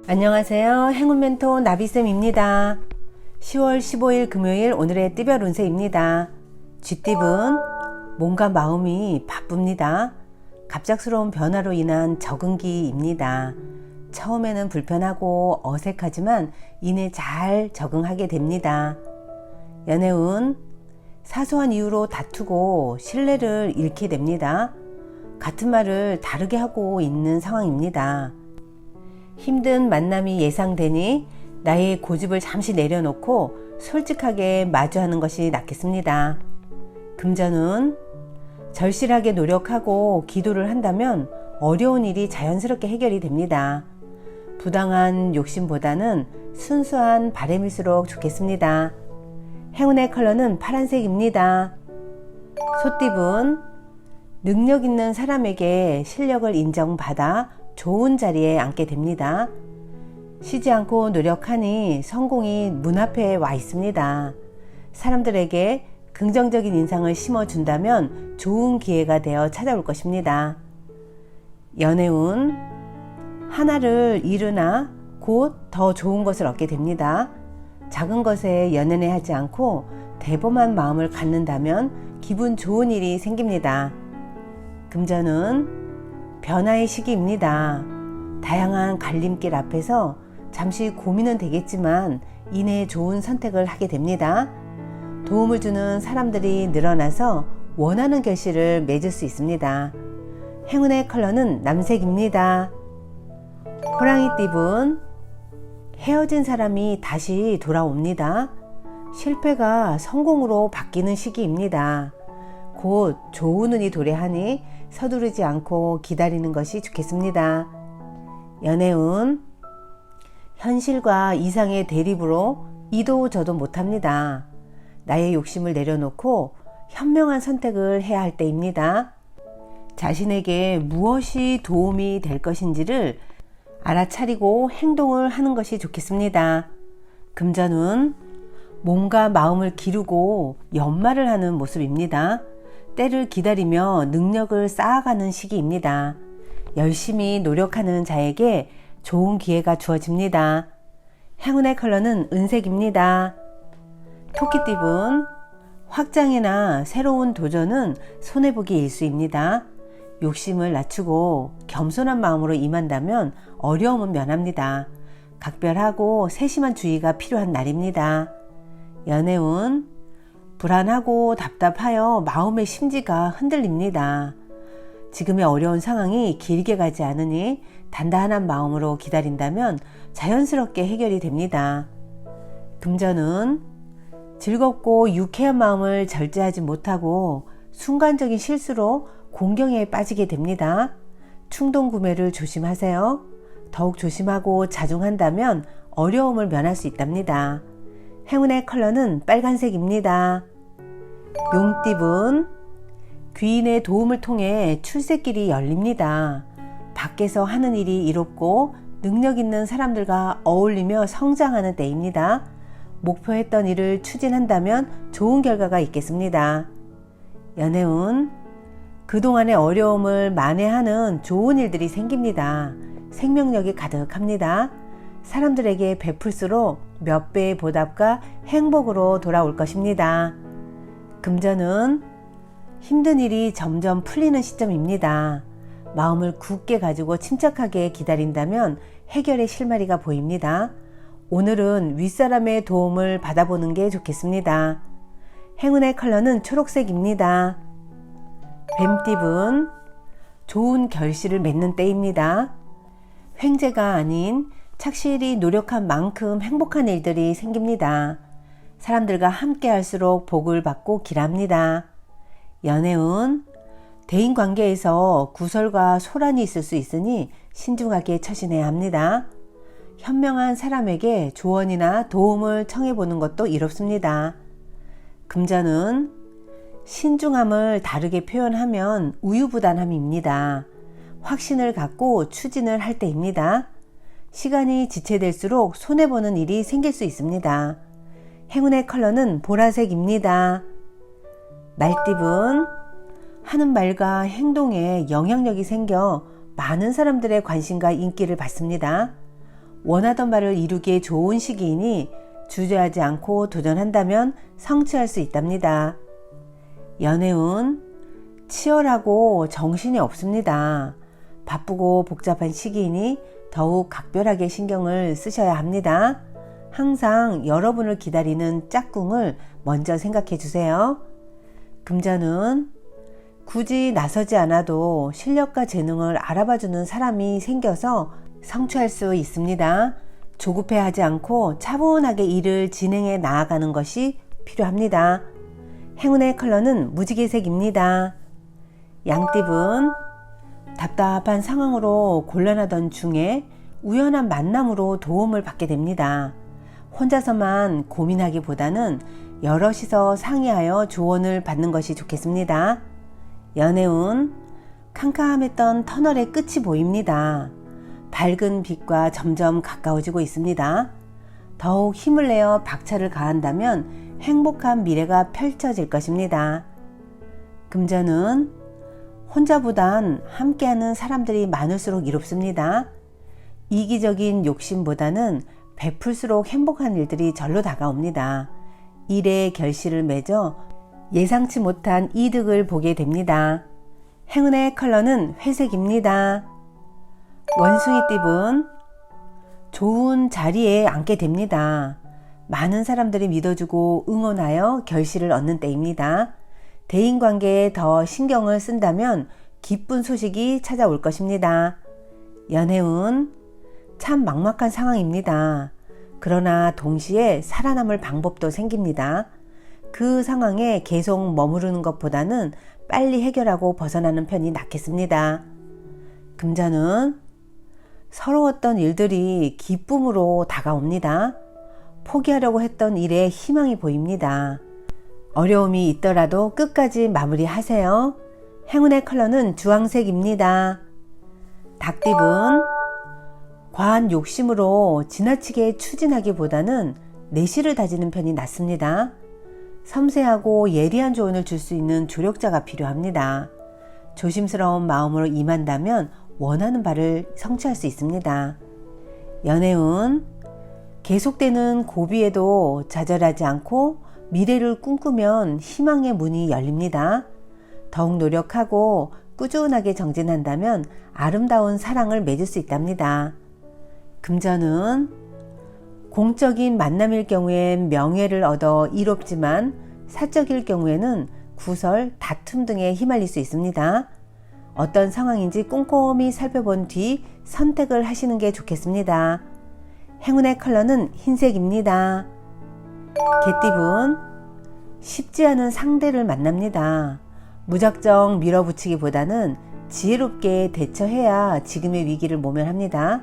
안녕하세요. 행운 멘토 나비쌤입니다. 10월 15일 금요일 오늘의 띠별 운세입니다. 쥐띠분 몸과 마음이 바쁩니다. 갑작스러운 변화로 인한 적응기입니다. 처음에는 불편하고 어색하지만 이내 잘 적응하게 됩니다. 연애운 사소한 이유로 다투고 신뢰를 잃게 됩니다. 같은 말을 다르게 하고 있는 상황입니다. 힘든 만남이 예상되니 나의 고집을 잠시 내려놓고 솔직하게 마주하는 것이 낫겠습니다. 금전운 절실하게 노력하고 기도를 한다면 어려운 일이 자연스럽게 해결이 됩니다. 부당한 욕심보다는 순수한 바람일수록 좋겠습니다. 행운의 컬러는 파란색입니다. 소띠분 능력 있는 사람에게 실력을 인정받아 좋은 자리에 앉게 됩니다. 쉬지 않고 노력하니 성공이 문 앞에 와 있습니다. 사람들에게 긍정적인 인상을 심어준다면 좋은 기회가 되어 찾아올 것입니다. 연애운 하나를 잃으나 곧 더 좋은 것을 얻게 됩니다. 작은 것에 연연해하지 않고 대범한 마음을 갖는다면 기분 좋은 일이 생깁니다. 금전은 변화의 시기입니다. 다양한 갈림길 앞에서 잠시 고민은 되겠지만 이내 좋은 선택을 하게 됩니다. 도움을 주는 사람들이 늘어나서 원하는 결실을 맺을 수 있습니다. 행운의 컬러는 남색입니다. 호랑이띠분 헤어진 사람이 다시 돌아옵니다. 실패가 성공으로 바뀌는 시기입니다. 곧 좋은 운이 도래하니 서두르지 않고 기다리는 것이 좋겠습니다. 연애운 현실과 이상의 대립으로 이도 저도 못합니다. 나의 욕심을 내려놓고 현명한 선택을 해야 할 때입니다. 자신에게 무엇이 도움이 될 것인지를 알아차리고 행동을 하는 것이 좋겠습니다. 금전운 몸과 마음을 기르고 연말을 하는 모습입니다. 때를 기다리며 능력을 쌓아가는 시기입니다. 열심히 노력하는 자에게 좋은 기회가 주어집니다. 행운의 컬러는 은색입니다. 토끼띠분 확장이나 새로운 도전은 손해보기 일수입니다. 욕심을 낮추고 겸손한 마음으로 임한다면 어려움은 면합니다. 각별하고 세심한 주의가 필요한 날입니다. 연애운 불안하고 답답하여 마음의 심지가 흔들립니다. 지금의 어려운 상황이 길게 가지 않으니 단단한 마음으로 기다린다면 자연스럽게 해결이 됩니다. 금전은 즐겁고 유쾌한 마음을 절제하지 못하고 순간적인 실수로 공경에 빠지게 됩니다. 충동 구매를 조심하세요. 더욱 조심하고 자중한다면 어려움을 면할 수 있답니다. 행운의 컬러는 빨간색입니다. 용띠분 귀인의 도움을 통해 출세길이 열립니다. 밖에서 하는 일이 이롭고 능력 있는 사람들과 어울리며 성장하는 때입니다. 목표했던 일을 추진한다면 좋은 결과가 있겠습니다. 연애운 그동안의 어려움을 만회하는 좋은 일들이 생깁니다. 생명력이 가득합니다. 사람들에게 베풀수록 몇 배의 보답과 행복으로 돌아올 것입니다. 금전은 힘든 일이 점점 풀리는 시점입니다. 마음을 굳게 가지고 침착하게 기다린다면 해결의 실마리가 보입니다. 오늘은 윗사람의 도움을 받아보는 게 좋겠습니다. 행운의 컬러는 초록색입니다. 뱀띠분 좋은 결실을 맺는 때입니다. 횡재가 아닌 착실히 노력한 만큼 행복한 일들이 생깁니다. 사람들과 함께 할수록 복을 받고 길합니다. 연애운 대인관계에서 구설과 소란이 있을 수 있으니 신중하게 처신해야 합니다. 현명한 사람에게 조언이나 도움을 청해보는 것도 이롭습니다. 금전은 신중함을 다르게 표현하면 우유부단함입니다. 확신을 갖고 추진을 할 때입니다. 시간이 지체될수록 손해보는 일이 생길 수 있습니다. 행운의 컬러는 보라색입니다. 말띠분 하는 말과 행동에 영향력이 생겨 많은 사람들의 관심과 인기를 받습니다. 원하던 바를 이루기에 좋은 시기이니 주저하지 않고 도전한다면 성취할 수 있답니다. 연애운 치열하고 정신이 없습니다. 바쁘고 복잡한 시기이니 더욱 각별하게 신경을 쓰셔야 합니다. 항상 여러분을 기다리는 짝꿍을 먼저 생각해 주세요. 금전은 굳이 나서지 않아도 실력과 재능을 알아봐주는 사람이 생겨서 성취할 수 있습니다. 조급해하지 않고 차분하게 일을 진행해 나아가는 것이 필요합니다. 행운의 컬러는 무지개색입니다. 양띠분 답답한 상황으로 곤란하던 중에 우연한 만남으로 도움을 받게 됩니다. 혼자서만 고민하기보다는 여럿이서 상의하여 조언을 받는 것이 좋겠습니다. 연애운 캄캄했던 터널의 끝이 보입니다. 밝은 빛과 점점 가까워지고 있습니다. 더욱 힘을 내어 박차를 가한다면 행복한 미래가 펼쳐질 것입니다. 금전은 혼자보단 함께하는 사람들이 많을수록 이롭습니다. 이기적인 욕심보다는 베풀수록 행복한 일들이 절로 다가옵니다. 일의 결실을 맺어 예상치 못한 이득을 보게 됩니다. 행운의 컬러는 회색입니다. 원숭이띠분 좋은 자리에 앉게 됩니다. 많은 사람들이 믿어주고 응원하여 결실을 얻는 때입니다. 대인관계에 더 신경을 쓴다면 기쁜 소식이 찾아올 것입니다. 연애운 참 막막한 상황입니다. 그러나 동시에 살아남을 방법도 생깁니다. 그 상황에 계속 머무르는 것보다는 빨리 해결하고 벗어나는 편이 낫겠습니다. 금전은 서러웠던 일들이 기쁨으로 다가옵니다. 포기하려고 했던 일에 희망이 보입니다. 어려움이 있더라도 끝까지 마무리하세요. 행운의 컬러는 주황색입니다. 닭띠분 과한 욕심으로 지나치게 추진하기보다는 내실을 다지는 편이 낫습니다. 섬세하고 예리한 조언을 줄 수 있는 조력자가 필요합니다. 조심스러운 마음으로 임한다면 원하는 바를 성취할 수 있습니다. 연애운 계속되는 고비에도 좌절하지 않고 미래를 꿈꾸면 희망의 문이 열립니다. 더욱 노력하고 꾸준하게 정진한다면 아름다운 사랑을 맺을 수 있답니다. 금전은 공적인 만남일 경우엔 명예를 얻어 이롭지만 사적일 경우에는 구설, 다툼 등에 휘말릴 수 있습니다. 어떤 상황인지 꼼꼼히 살펴본 뒤 선택을 하시는 게 좋겠습니다. 행운의 컬러는 흰색입니다. 개띠분 쉽지 않은 상대를 만납니다. 무작정 밀어붙이기보다는 지혜롭게 대처해야 지금의 위기를 모면합니다.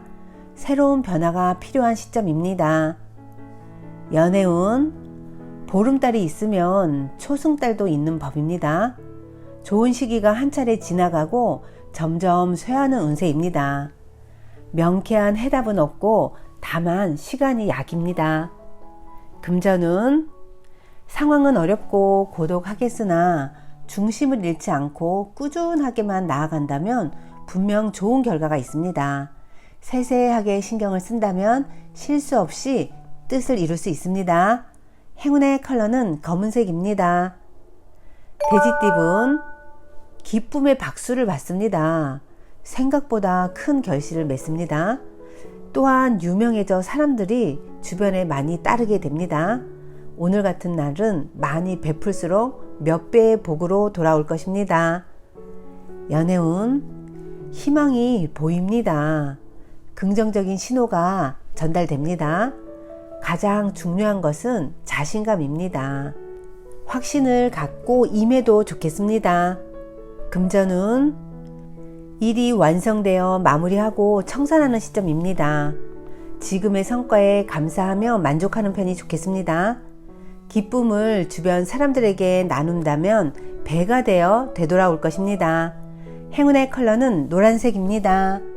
새로운 변화가 필요한 시점입니다. 연애운 보름달이 있으면 초승달도 있는 법입니다. 좋은 시기가 한 차례 지나가고 점점 쇠하는 운세입니다. 명쾌한 해답은 없고 다만 시간이 약입니다. 금전은 상황은 어렵고 고독하겠으나 중심을 잃지 않고 꾸준하게만 나아간다면 분명 좋은 결과가 있습니다. 세세하게 신경을 쓴다면 실수 없이 뜻을 이룰 수 있습니다. 행운의 컬러는 검은색입니다. 돼지띠분 기쁨의 박수를 받습니다. 생각보다 큰 결실을 맺습니다. 또한 유명해져 사람들이 주변에 많이 따르게 됩니다. 오늘 같은 날은 많이 베풀수록 몇 배의 복으로 돌아올 것입니다. 연애운 희망이 보입니다. 긍정적인 신호가 전달됩니다. 가장 중요한 것은 자신감입니다. 확신을 갖고 임해도 좋겠습니다. 금전운 일이 완성되어 마무리하고 청산하는 시점입니다. 지금의 성과에 감사하며 만족하는 편이 좋겠습니다. 기쁨을 주변 사람들에게 나눈다면 배가 되어 되돌아올 것입니다. 행운의 컬러는 노란색입니다.